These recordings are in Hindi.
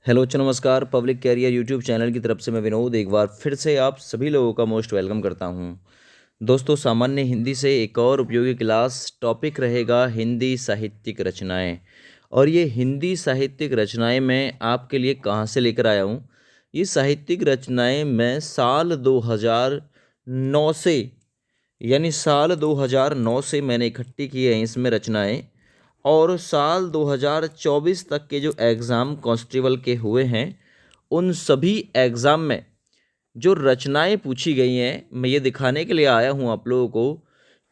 हेलो नमस्कार। पब्लिक कैरियर यूट्यूब चैनल की तरफ से मैं विनोद एक बार फिर से आप सभी लोगों का मोस्ट वेलकम करता हूं। दोस्तों, सामान्य हिंदी से एक और उपयोगी क्लास टॉपिक रहेगा हिंदी साहित्यिक रचनाएं। और ये हिंदी साहित्यिक रचनाएं मैं आपके लिए कहां से लेकर आया हूं। ये साहित्यिक रचनाएं मैं साल 2009 से यानी साल 2009 से मैंने इकट्ठी की हैं इसमें रचनाएं। और साल 2024 तक के जो एग्ज़ाम कांस्टेबल के हुए हैं उन सभी एग्ज़ाम में जो रचनाएं पूछी गई हैं, मैं ये दिखाने के लिए आया हूँ आप लोगों को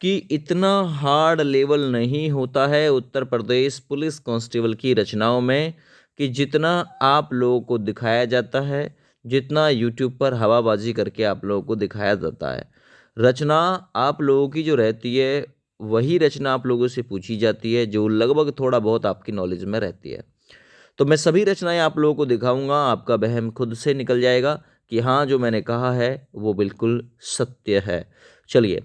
कि इतना हार्ड लेवल नहीं होता है उत्तर प्रदेश पुलिस कांस्टेबल की रचनाओं में कि जितना आप लोगों को दिखाया जाता है, जितना यूट्यूब पर हवाबाजी करके आप लोगों को दिखाया जाता है। रचना आप लोगों की जो रहती है वही रचना आप लोगों से पूछी जाती है जो लगभग थोड़ा बहुत आपकी नॉलेज में रहती है। तो मैं सभी रचनाएं आप लोगों को दिखाऊंगा, आपका वहम खुद से निकल जाएगा कि हाँ, जो मैंने कहा है वो बिल्कुल सत्य है। चलिए,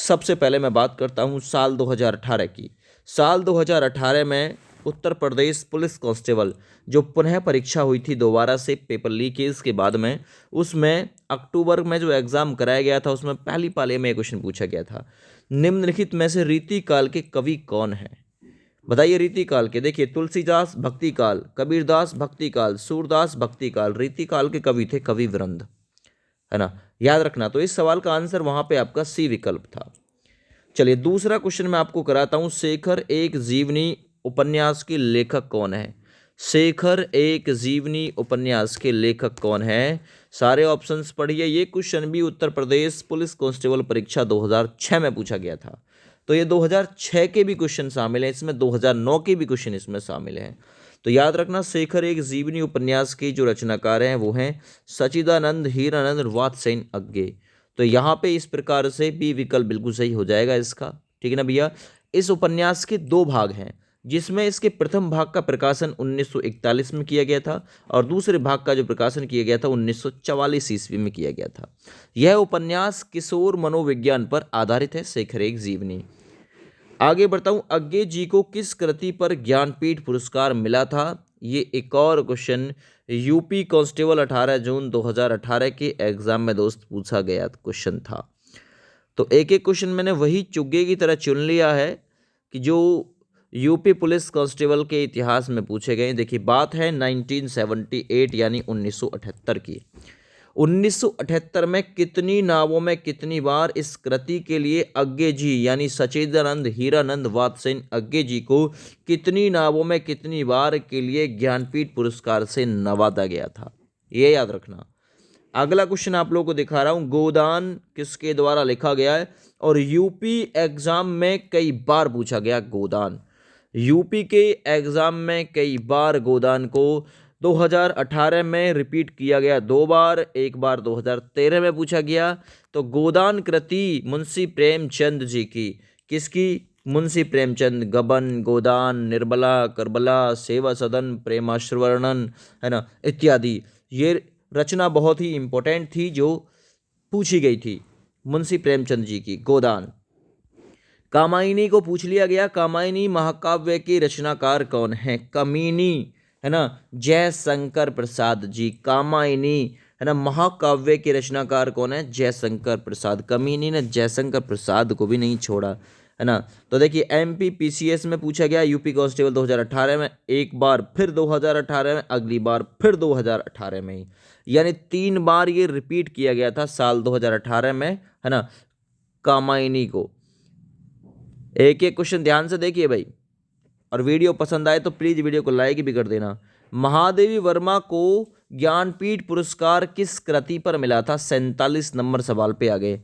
सबसे पहले मैं बात करता हूँ साल 2018 की। साल 2018 में उत्तर प्रदेश पुलिस कांस्टेबल जो पुनः परीक्षा हुई थी दोबारा से पेपर लीकेज के बाद में, उसमें अक्टूबर में जो एग्ज़ाम कराया गया था उसमें पहली पाली में एक क्वेश्चन पूछा गया था, निम्नलिखित में से रीति काल के कवि कौन है। बताइए रीति काल के। देखिए, तुलसीदास भक्ति काल, कबीरदास भक्ति काल, सूरदास भक्ति काल, रीति काल के कवि थे कवि वृंद, है ना। याद रखना, तो इस सवाल का आंसर वहां पे आपका सी विकल्प था। चलिए, दूसरा क्वेश्चन मैं आपको कराता हूं, शेखर एक जीवनी उपन्यास के लेखक कौन है। शेखर एक जीवनी उपन्यास के लेखक कौन है। सारे ऑप्शंस पढ़िए। ये क्वेश्चन भी उत्तर प्रदेश पुलिस कांस्टेबल परीक्षा 2006 में पूछा गया था। तो ये 2006 के भी क्वेश्चन शामिल हैं इसमें, 2009 के भी क्वेश्चन इसमें शामिल हैं। तो याद रखना, शेखर एक जीवनी उपन्यास की जो रचनाकार हैं वो हैं सचिदानंद हीरानंद वात्सेन अग्गे। तो यहाँ पे इस प्रकार से बी विकल्प बिल्कुल सही हो जाएगा इसका। ठीक है ना भैया। इस उपन्यास के दो भाग हैं, जिसमें इसके प्रथम भाग का प्रकाशन 1941 में किया गया था और दूसरे भाग का जो प्रकाशन किया गया था 1944 ईस्वी में किया गया था। यह उपन्यास किशोर मनोविज्ञान पर आधारित है, शेखर एक जीवनी। आगे बढ़ता हूं, अग्गे जी को किस कृति पर ज्ञानपीठ पुरस्कार मिला था। ये एक और क्वेश्चन यूपी कांस्टेबल 18 जून 2018 के एग्जाम में दोस्त पूछा गया क्वेश्चन था। तो एक एक क्वेश्चन मैंने वही चुग्गे की तरह चुन लिया है कि जो यूपी पुलिस कांस्टेबल के इतिहास में पूछे गए। देखिए, बात है 1978 यानी 1978 की। 1978 में कितनी नावों में कितनी बार इस कृति के लिए अग्गे जी यानी सचिदानंद हीरानंद वात्सेन अग्गे जी को कितनी नावों में कितनी बार के लिए ज्ञानपीठ पुरस्कार से नवाजा गया था, ये याद रखना। अगला क्वेश्चन आप लोगों को दिखा रहा हूं, गोदान किसके द्वारा लिखा गया है और यूपी एग्जाम में कई बार पूछा गया गोदान। यूपी के एग्जाम में कई बार गोदान को 2018 में रिपीट किया गया दो बार, एक बार 2013 में पूछा गया। तो गोदान कृति मुंशी प्रेमचंद जी की, किसकी, मुंशी प्रेमचंद। गबन, गोदान, निर्मला, करबला, सेवा सदन, प्रेमाश्रवर्णन, है ना, इत्यादि। ये रचना बहुत ही इंपॉर्टेंट थी जो पूछी गई थी मुंशी प्रेमचंद जी की, गोदान। कामायनी को पूछ लिया गया, कामायनी महाकाव्य के रचनाकार कौन है। कमीनी, है ना, जयशंकर प्रसाद जी। कामायनी, है ना, महाकाव्य के रचनाकार कौन है, जयशंकर प्रसाद। कमीनी ने जयशंकर प्रसाद को भी नहीं छोड़ा, है ना। तो देखिए, एमपी पीसीएस में पूछा गया, यूपी कांस्टेबल 2018 में, एक बार फिर 2018 में, अगली बार फिर 2018 में ही, यानी 3 बार ये रिपीट किया गया था साल 2018 में, है ना, कामायनी को। एक एक क्वेश्चन ध्यान से देखिए भाई, और वीडियो पसंद आए तो प्लीज वीडियो को लाइक भी कर देना। महादेवी वर्मा को ज्ञानपीठ पुरस्कार किस कृति पर मिला था। 47 नंबर सवाल पे आ गए।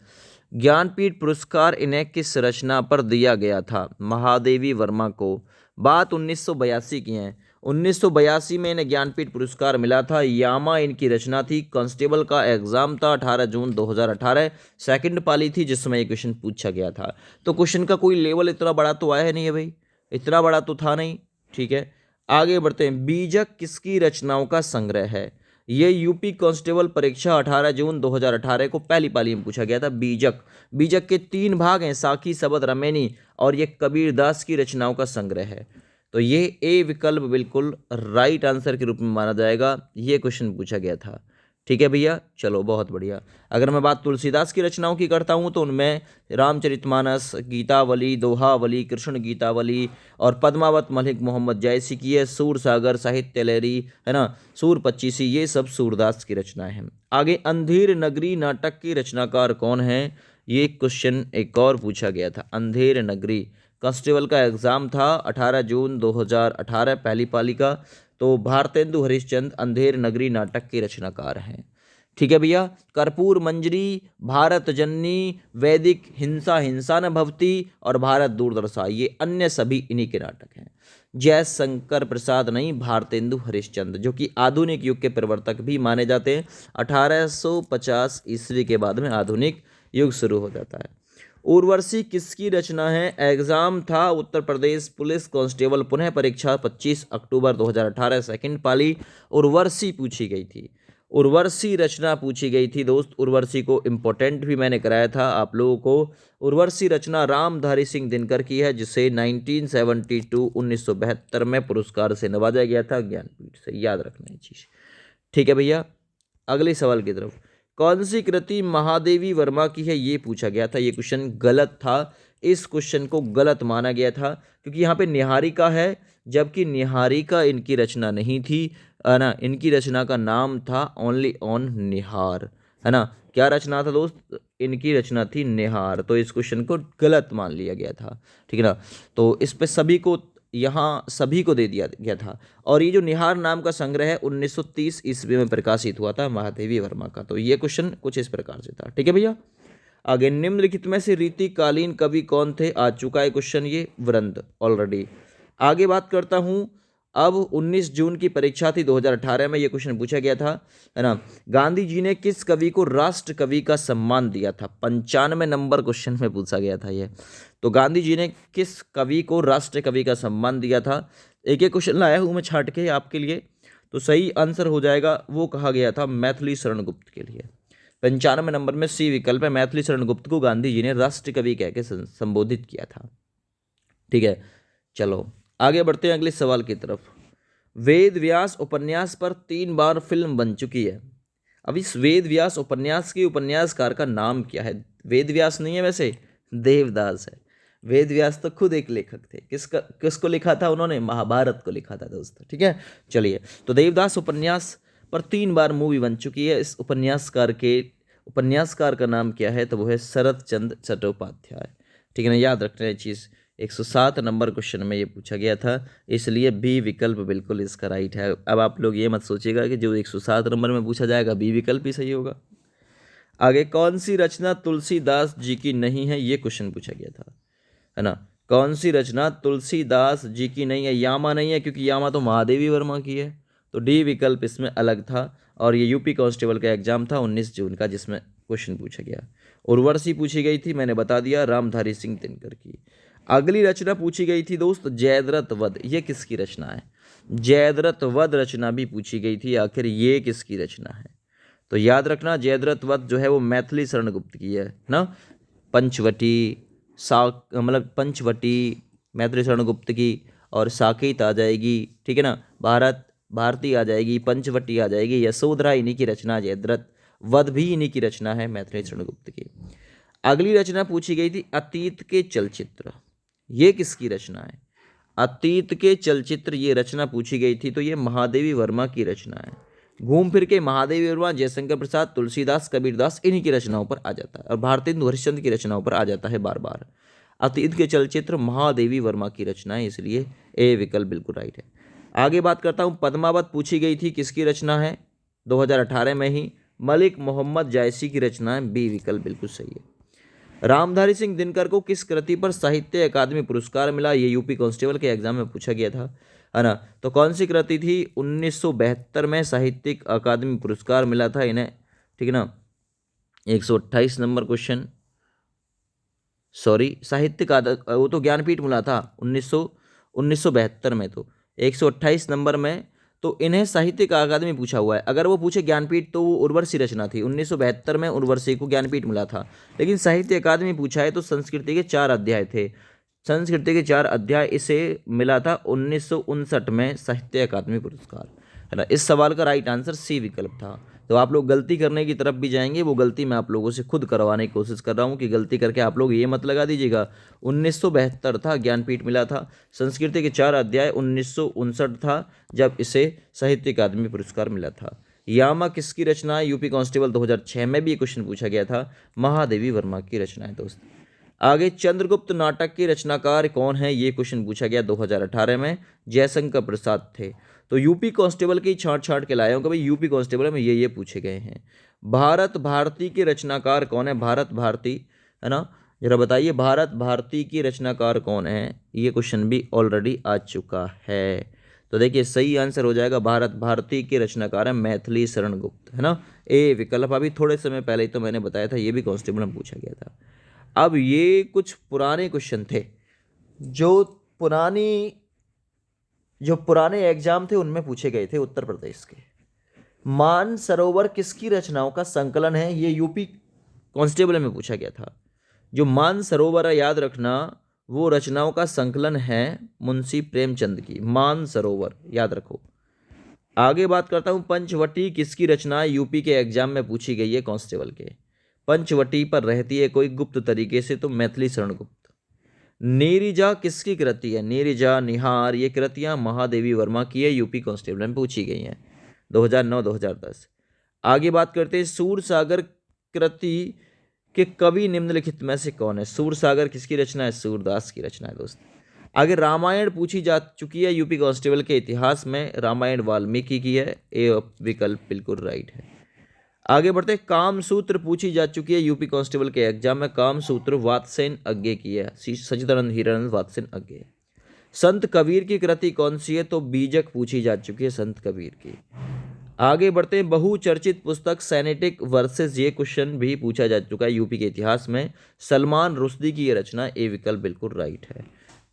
ज्ञानपीठ पुरस्कार इन्हें किस रचना पर दिया गया था महादेवी वर्मा को। बात 1982 की है। 1982 में इन्हें ज्ञानपीठ पुरस्कार मिला था। यामा इनकी रचना थी। कांस्टेबल का एग्जाम था 18 जून 2018, सेकंड पाली थी जिसमें ये क्वेश्चन पूछा गया था। तो क्वेश्चन का कोई लेवल इतना बड़ा तो आया नहीं है भाई, इतना बड़ा तो था नहीं। ठीक है, आगे बढ़ते हैं। बीजक किसकी रचनाओं का संग्रह है। ये यूपी कांस्टेबल परीक्षा 18 जून 2018 को पहली पाली में पूछा गया था। बीजक, बीजक के 3 भाग हैं, साखी, सबद, रमेनी, और ये कबीरदास की रचनाओं का संग्रह है। तो ये ए विकल्प बिल्कुल राइट आंसर के रूप में माना जाएगा। ये क्वेश्चन पूछा गया था। ठीक है भैया, चलो बहुत बढ़िया। अगर मैं बात तुलसीदास की रचनाओं की करता हूँ तो उनमें रामचरितमानस, गीतावली, दोहावली, कृष्ण गीतावली और पद्मावत मलिक मोहम्मद जैसी की है, सूर सागर, साहित्य लहरी, है ना, सूर पच्चीसी, ये सब सूरदास की रचनाएं हैं। आगे अंधेर नगरी नाटक के रचनाकार कौन है, ये क्वेश्चन एक और पूछा गया था। अंधेर नगरी कांस्टेबल का एग्जाम था 18 जून 2018 पहली पाली का। तो भारतेंदु हरिश्चंद्र अंधेर नगरी नाटक के रचनाकार हैं। ठीक है भैया। कर्पूर मंजरी, भारत जननी, वैदिक हिंसा हिंसा न भवती और भारत दूरदर्शा, ये अन्य सभी इन्हीं के नाटक हैं। जयशंकर प्रसाद नहीं, भारतेंदु हरिश्चंद्र, जो कि आधुनिक युग के प्रवर्तक भी माने जाते हैं। 1850 ईस्वी के बाद में आधुनिक युग शुरू हो जाता है। उर्वशी किसकी रचना है, एग्जाम था उत्तर प्रदेश पुलिस कांस्टेबल पुनः परीक्षा 25 अक्टूबर 2018 सेकंड पाली। उर्वशी पूछी गई थी, उर्वशी रचना पूछी गई थी दोस्त। उर्वशी को इम्पोर्टेंट भी मैंने कराया था आप लोगों को। उर्वशी रचना रामधारी सिंह दिनकर की है, जिसे 1972 में पुरस्कार से नवाजा गया था ज्ञानपीठ से, याद रखना ये चीज़। ठीक है भैया, अगले सवाल की तरफ। कौन सी कृति महादेवी वर्मा की है, ये पूछा गया था। ये क्वेश्चन गलत था, इस क्वेश्चन को गलत माना गया था क्योंकि यहाँ पे निहारिका है, जबकि निहारिका इनकी रचना नहीं थी, है ना। इनकी रचना का नाम था ओनली ऑन निहार, है ना। क्या रचना था दोस्त, इनकी रचना थी निहार। तो इस क्वेश्चन को गलत मान लिया गया था, ठीक है ना। तो इस पे सभी को, यहाँ सभी को दे दिया गया था। और ये जो निहार नाम का संग्रह है 1930 ईस्वी में प्रकाशित हुआ था महादेवी वर्मा का। तो ये क्वेश्चन कुछ इस प्रकार से था। ठीक है भैया। आगे, निम्नलिखित में से रीतिकालीन कवि कौन थे, आ चुका है क्वेश्चन ये, वृंद ऑलरेडी। आगे बात करता हूँ। अब 19 जून की परीक्षा थी 2018 में, ये क्वेश्चन पूछा गया था, है ना। गांधी जी ने किस कवि को राष्ट्र कवि का सम्मान दिया था, 95 नंबर क्वेश्चन में पूछा गया था ये। तो गांधी जी ने किस कवि को राष्ट्र कवि का सम्मान दिया था, एक एक क्वेश्चन लाया हूँ मैं छाट के आपके लिए। तो सही आंसर हो जाएगा, वो कहा गया था मैथिली शरण गुप्त के लिए। 95 नंबर में सी विकल्प है, मैथिली शरण गुप्त को गांधी जी ने राष्ट्र कवि कह के संबोधित किया था। ठीक है, चलो आगे बढ़ते हैं अगले सवाल की तरफ। वेद व्यास उपन्यास पर 3 बार फिल्म बन चुकी है। अब इस वेद व्यास उपन्यास के उपन्यासकार का नाम क्या है। वेद व्यास नहीं है वैसे, देवदास है। वेद व्यास तो खुद एक लेखक थे। किसको लिखा था उन्होंने, महाभारत को लिखा था दोस्तों। ठीक है, चलिए। तो देवदास उपन्यास पर 3 बार मूवी बन चुकी है। इस उपन्यासकार का नाम क्या है, तो वो है शरत चंद्र चट्टोपाध्याय। ठीक है ना, याद रखना ये चीज़। 107 नंबर क्वेश्चन में ये पूछा गया था, इसलिए बी विकल्प बिल्कुल इसका राइट है। अब आप लोग ये मत सोचिएगा कि जो 107 नंबर में पूछा जाएगा बी विकल्प ही सही होगा। आगे, कौन सी रचना तुलसीदास जी की नहीं है, ये क्वेश्चन पूछा गया था, है ना। कौन सी रचना तुलसीदास जी की नहीं है, यामा नहीं है, क्योंकि यामा तो महादेवी वर्मा की है। तो डी विकल्प इसमें अलग था। और ये यूपी कांस्टेबल का एग्जाम था 19 जून का, जिसमें क्वेश्चन पूछा गया। उर्वशी पूछी गई थी, मैंने बता दिया, रामधारी सिंह दिनकर की। अगली रचना पूछी गई थी दोस्त, जयद्रथ वध, ये किसकी रचना है। जयद्रथ वध रचना भी पूछी गई थी, आखिर ये किसकी रचना है। तो याद रखना, जयद्रथ वध जो है वो मैथिली शरण गुप्त की है ना। पंचवटी, मतलब पंचवटी मैथिली शरण गुप्त की, और साकेत आ जाएगी, ठीक है ना, भारती आ जाएगी, पंचवटी आ जाएगी, यशोधरा इन्हीं की रचना, जयद्रथ वध भी इन्हीं की रचना है मैथिली शरण गुप्त की। अगली रचना पूछी गई थी, अतीत के चलचित्र, ये किसकी रचना है। अतीत के चलचित्र ये रचना पूछी गई थी, तो ये महादेवी वर्मा की रचना है। घूम फिर के महादेवी वर्मा, जयशंकर प्रसाद, तुलसीदास, कबीरदास इन्हीं की रचनाओं पर आ जाता है, और भारतेंदु हरिश्चंद्र की रचनाओं पर आ जाता है बार बार। अतीत के चलचित्र महादेवी वर्मा की रचना है, इसलिए ए विकल्प बिल्कुल राइट है। आगे बात करता हूँ, पद्मावत पूछी गई थी, किसकी रचना है, 2018 में ही मलिक मोहम्मद जायसी की रचना है, बी विकल्प बिल्कुल सही है। रामधारी सिंह दिनकर को किस कृति पर साहित्य अकादमी पुरस्कार मिला, ये यूपी कांस्टेबल के एग्जाम में पूछा गया था, है ना। तो कौन सी कृति थी, 1972 में साहित्यिक अकादमी पुरस्कार मिला था इन्हें, ठीक है ना। 128 नंबर क्वेश्चन, सॉरी, साहित्यिक वो तो ज्ञानपीठ मिला था 1972 में। तो 128 नंबर में तो इन्हें साहित्यिक अकादमी पूछा हुआ है। अगर वो पूछे ज्ञानपीठ तो वो उर्वशी रचना थी, 1972 में उर्वशी को ज्ञानपीठ मिला था। लेकिन साहित्य अकादमी पूछा है तो संस्कृति के 4 अध्याय थे, संस्कृति के 4 अध्याय इसे मिला था 1959 में साहित्य अकादमी पुरस्कार, है ना। इस सवाल का राइट आंसर सी विकल्प था। तो आप लोग गलती करने की तरफ भी जाएंगे, वो गलती मैं आप लोगों से खुद करवाने की कोशिश कर रहा हूँ कि गलती करके आप लोग ये मत लगा दीजिएगा। 1972 था, ज्ञानपीठ मिला था। संस्कृति के 4 अध्याय 1959 था जब इसे साहित्य अकादमी पुरस्कार मिला था। यामा किसकी रचना है? यूपी कांस्टेबल 2006 में भी ये क्वेश्चन पूछा गया था, महादेवी वर्मा की रचना है दोस्त। आगे, चंद्रगुप्त नाटक के रचनाकार कौन है? ये क्वेश्चन पूछा गया 2018 में, जयशंकर प्रसाद थे। तो यूपी कांस्टेबल की छांट के लाया हूँ कि भाई यूपी कांस्टेबल में ये पूछे गए हैं। भारत भारती के रचनाकार कौन है? भारत भारती, है ना, जरा बताइए भारत भारती की रचनाकार कौन है? ये क्वेश्चन भी ऑलरेडी आ चुका है। तो देखिए सही आंसर हो जाएगा भारत भारती के रचनाकार है मैथिली शरण गुप्त, है ना। ए विकल्प। अभी थोड़े समय पहले ही तो मैंने बताया था, ये भी कांस्टेबल में पूछा गया था। अब ये कुछ पुराने क्वेश्चन थे जो पुराने एग्जाम थे उनमें पूछे गए थे उत्तर प्रदेश के। मानसरोवर किसकी रचनाओं का संकलन है? ये यूपी कांस्टेबल में पूछा गया था। जो मानसरोवर है, याद रखना, वो रचनाओं का संकलन है मुंशी प्रेमचंद की। मानसरोवर याद रखो। आगे बात करता हूं, पंचवटी किसकी रचना है? यूपी के एग्जाम में पूछी गई है कांस्टेबल के। पंचवटी पर रहती है कोई गुप्त तरीके से, तो मैथिली शरण गुप्त। नीरिजा किसकी कृति है? नीरिजा, निहार, ये कृतियां महादेवी वर्मा की है, यूपी कांस्टेबल में पूछी गई हैं 2009-2010। आगे बात करते हैं, सूरसागर कृति के कवि निम्नलिखित में से कौन है? सूरसागर किसकी रचना है? सूरदास की रचना है दोस्त। आगे, रामायण पूछी जा चुकी है यूपी कांस्टेबल के इतिहास में, रामायण वाल्मीकि की है। ए विकल्प बिल्कुल राइट है। आगे बढ़ते, कामसूत्र पूछी जा चुकी है यूपी कांस्टेबल के एग्जाम में, कामसूत्र वात्सेन अज्ञे की है, सच्चिदानंद हीरानंद वात्सेन अज्ञे। संत कबीर की कृति कौन सी है? तो बीजक पूछी जा चुकी है संत कबीर की। आगे बढ़ते हैं, बहुचर्चित पुस्तक सैनेटिक वर्सेस, ये क्वेश्चन भी पूछा जा चुका है यूपी के इतिहास में, सलमान रुश्दी की ये रचना। ए विकल्प बिल्कुल राइट है।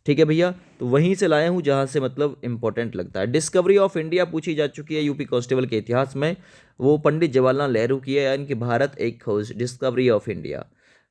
ठीक है भैया, तो वहीं से लाया हूं जहां से मतलब इंपॉर्टेंट लगता है। डिस्कवरी ऑफ इंडिया पूछी जा चुकी है यूपी कांस्टेबल के इतिहास में, वो पंडित जवाहरलाल नेहरू की है, यानी कि भारत एक खोज, डिस्कवरी ऑफ इंडिया।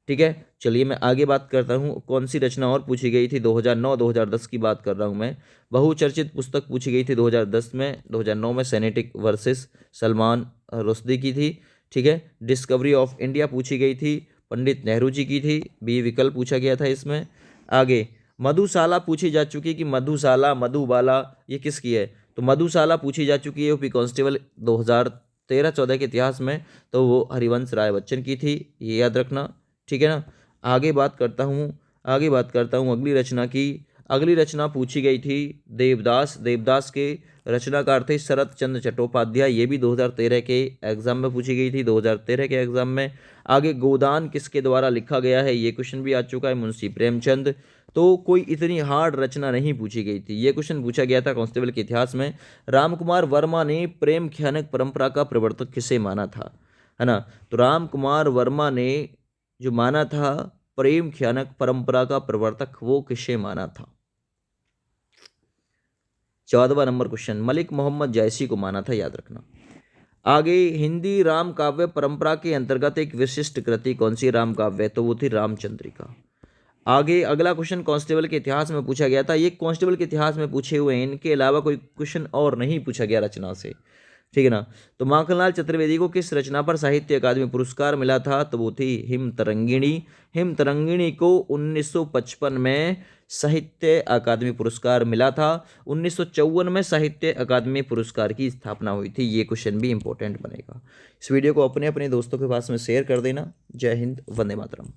ठीक है, चलिए मैं आगे बात करता हूँ। कौन सी रचना और पूछी गई थी? 2009-2010 की बात कर रहा हूँ मैं। बहुचर्चित पुस्तक पूछी गई थी 2010 में, 2009 में सैनेटिक वर्सेस सलमान रुश्दी की थी। ठीक है, डिस्कवरी ऑफ इंडिया पूछी गई थी, पंडित नेहरू जी की थी। बी विकल्प पूछा गया था इसमें। आगे, मधुशाला पूछी जा चुकी है कि मधुशाला, मधुबाला, ये किसकी है? तो मधुशाला पूछी जा चुकी है यूपी कांस्टेबल 2013-14 के इतिहास में, तो वो हरिवंश राय बच्चन की थी, ये याद रखना। ठीक है ना। आगे बात करता हूँ अगली रचना की। अगली रचना पूछी गई थी देवदास के रचनाकार थे शरत चंद्र चट्टोपाध्याय, ये भी 2013 के एग्जाम में पूछी गई थी, 2013 के एग्जाम में। आगे, गोदान किसके द्वारा लिखा गया है? ये क्वेश्चन भी आ चुका है, मुंशी प्रेमचंद। तो कोई इतनी हार्ड रचना नहीं पूछी गई थी, ये क्वेश्चन पूछा गया था कांस्टेबल के इतिहास में। रामकुमार वर्मा ने प्रेम ख्यानक परंपरा का प्रवर्तक किसे माना था? है ना। तो रामकुमार वर्मा ने जो माना था प्रेम ख्यानक परंपरा का प्रवर्तक, वो किसे माना था? 14वां नंबर क्वेश्चन, मलिक मोहम्मद जायसी को माना था, याद रखना। आगे, हिंदी राम काव्य परंपरा के अंतर्गत एक विशिष्ट कृति कौन सी राम काव्य? तो वो थी रामचंद्रिका। आगे अगला क्वेश्चन कांस्टेबल के इतिहास में पूछा गया था, ये कांस्टेबल के इतिहास में पूछे हुए हैं, इनके अलावा कोई क्वेश्चन और नहीं पूछा गया रचना से। ठीक है ना। तो माखनलाल चतुर्वेदी को किस रचना पर साहित्य अकादमी पुरस्कार मिला था? तो वो थी हिम तरंगिणी। हिम तरंगिणी को 1955 में साहित्य अकादमी पुरस्कार मिला था। 1954 में साहित्य अकादमी पुरस्कार की स्थापना हुई थी। ये क्वेश्चन भी इंपॉर्टेंट बनेगा। इस वीडियो को अपने दोस्तों के पास में शेयर कर देना। जय हिंद, वंदे मातरम।